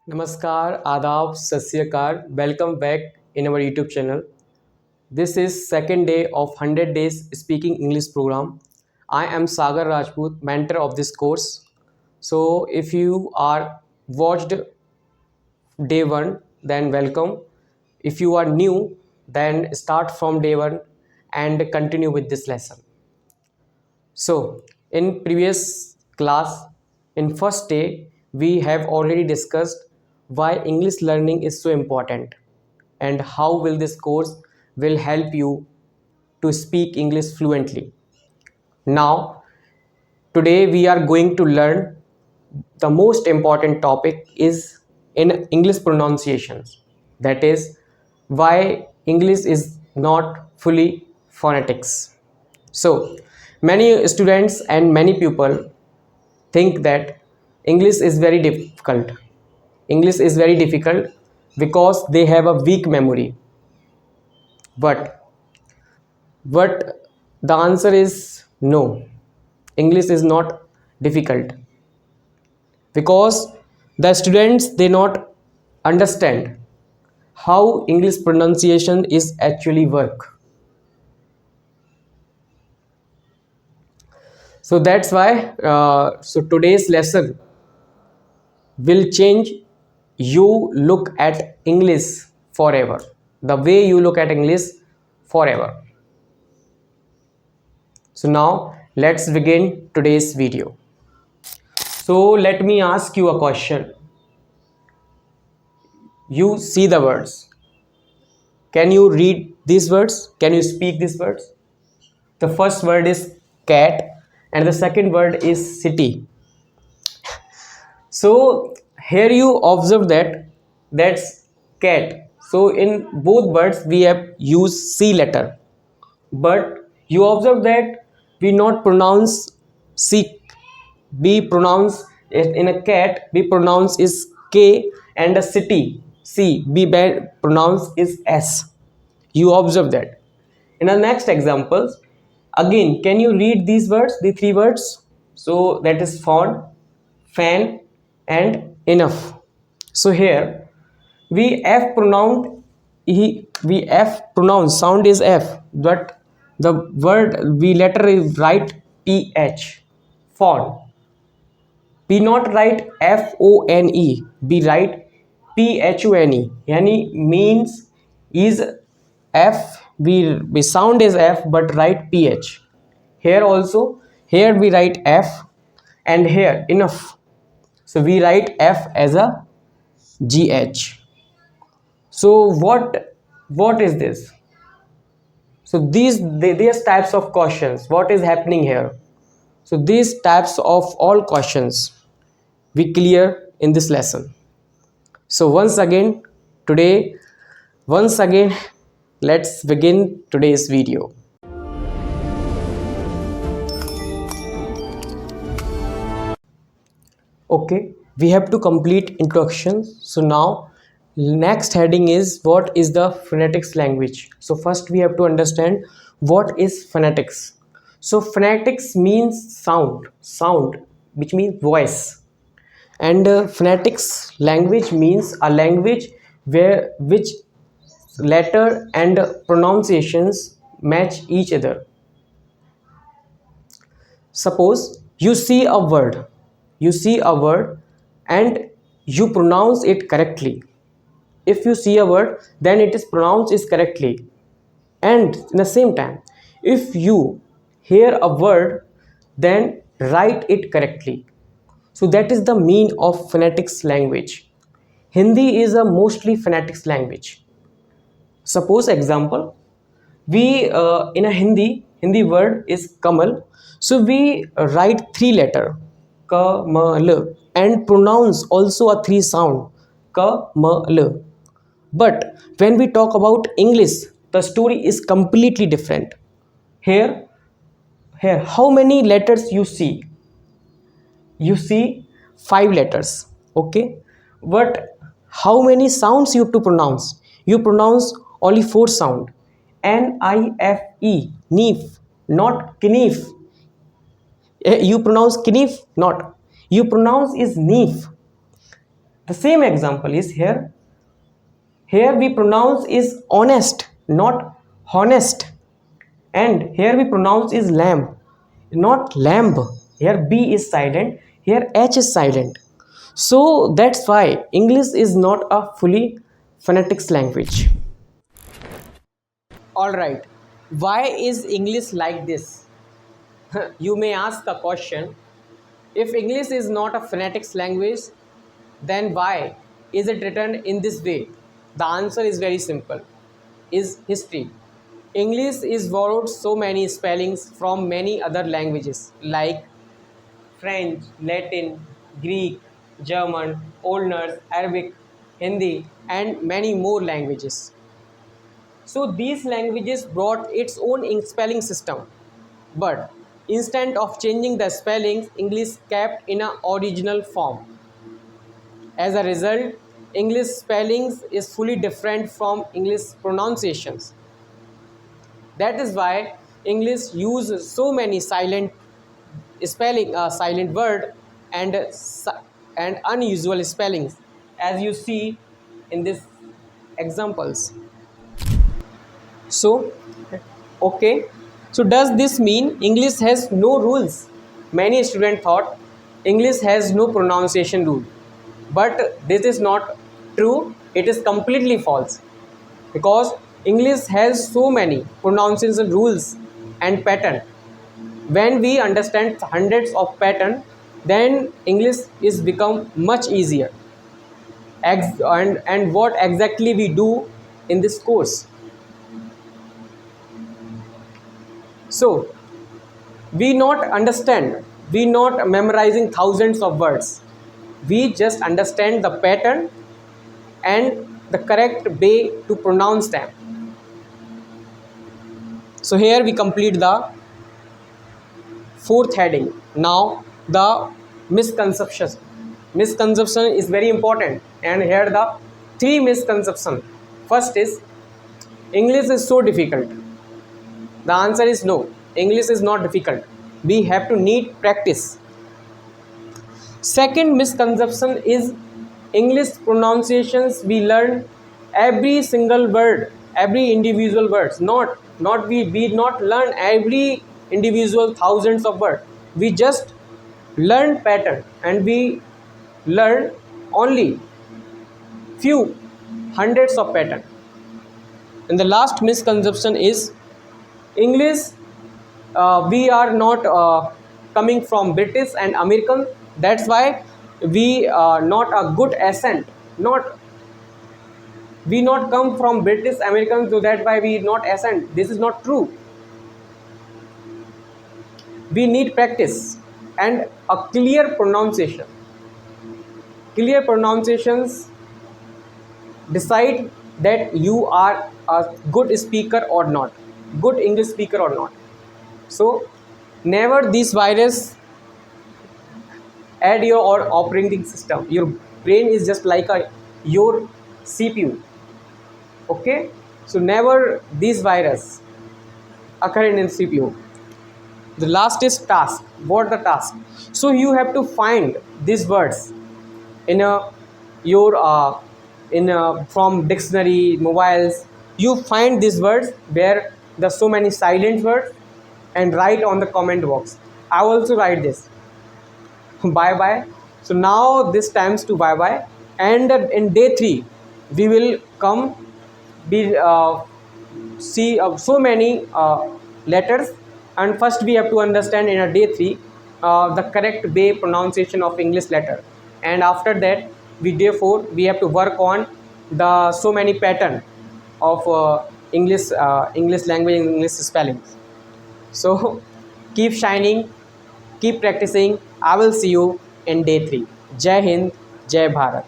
Namaskar, Adab, Sasyakar. Welcome back in our YouTube channel. This is second day of 100 days speaking English program. I am Sagar Rajput, mentor of this course. So if you are watched day 1, then welcome. If you are new, then start from day 1 and continue with this lesson. So, in previous class, in first day, we have already discussed why English learning is so important and how will this course will help you to speak English fluently. Now, today we are going to learn the most important topic is in English pronunciations. That is why English is not fully phonetics. So, many students and many people think that English is very difficult. English is very difficult because they have a weak memory. But the answer is no. English is not difficult because the students they not understand how English pronunciation is actually work. So that's why so today's lesson will change you look at English forever. The way you look at English forever. So now let's begin today's video. So let me ask you a question. You see the words. Can you read these words? Can you speak these words? The first word is cat and the second word is city. So here you observe that that's cat. So in both words we have used C letter, but you observe that we not pronounce C. We pronounce it in a cat. We pronounce is K and a city C. We pronounce is S. You observe that. In the next examples, again, can you read these words? The three words. So that is fawn, fan, and enough. So here we F pronounce we F pronounce sound is F, but the word we letter is write PH fawn. We not write FONE, we write PHONE. Yani means is F, we sound is F but write PH. Here also, here we write F and here enough. So we write F as a GH. So what is this? So these types of questions, what is happening here? So these types of all questions we clear in this lesson. So once again let's begin today's video. Okay, we have to complete introduction. So now next heading is what is the phonetics language. So first we have to understand what is phonetics. So phonetics means sound which means voice, and phonetics language means a language where which letter and pronunciations match each other. Suppose you see a word and you pronounce it correctly. If you see a word, then it is pronounced is correctly. And in the same time, if you hear a word, then write it correctly. So that is the mean of phonetics language. Hindi is a mostly phonetics language. Suppose example, we in a Hindi word is Kamal, so we write three letter Kamal and pronounce also a three sound Kamal. But when we talk about English, the story is completely different. Here, here, how many letters you see? You see five letters, okay? But how many sounds you have to pronounce? You pronounce only four sound. NIFE, NIF, not knif. You pronounce knif, not. You pronounce is NIF. The same example is here. Here we pronounce is honest, not honest. And here we pronounce is lamb, not lamb. Here B is silent, here H is silent. So that's why English is not a fully phonetics language. Alright, why is English like this? You may ask a question. If English is not a phonetics language, then why is it written in this way? The answer is very simple. Is history. English is borrowed so many spellings from many other languages like French, Latin, Greek, German, Old Norse, Arabic, Hindi, and many more languages. So these languages brought its own spelling system, but instead of changing the spellings, English kept in a original form. As a result, English spellings is fully different from English pronunciations. That is why English uses so many silent spelling, silent word, and and unusual spellings, as you see in these examples. So, okay. So does this mean English has no rules? Many students thought English has no pronunciation rule, but this is not true. It is completely false because English has so many pronunciation rules and pattern. When we understand hundreds of pattern, then English is become much easier. And what exactly we do in this course. So we not understand, we not memorizing thousands of words. We just understand the pattern and the correct way to pronounce them. So here we complete the fourth heading. Now the misconception. Misconception is very important, and here the three misconception. First is English is so difficult. The answer is no. English is not difficult. We have to need practice. Second misconception is English pronunciations we learn every single word, every individual words. Not we not learn every individual thousands of words. We just learn pattern and we learn only few hundreds of pattern. And the last misconception is English, we are not coming from British and American. That's why we not a good accent. Not we not come from British American, so that's why we not accent. This is not true. We need practice and a clear pronunciation. Clear pronunciations decide that you are a good speaker or not, good English speaker or not. So never this virus add your operating system. Your brain is just like your CPU. Okay, so never this virus occur in CPU. The last is task. What the task? So you have to find these words in a your in a, from dictionary, mobiles. You find these words where there's so many silent words and write on the comment box. I also write this. Bye bye. So now this times to bye bye, and in day 3 we will come be see so many letters, and first we have to understand in a day 3 the correct way pronunciation of English letter, and after that we day 4 we have to work on the so many pattern of English language, English spellings. So keep shining, keep practicing. I will see you in day 3. Jai Hind, Jai Bharat.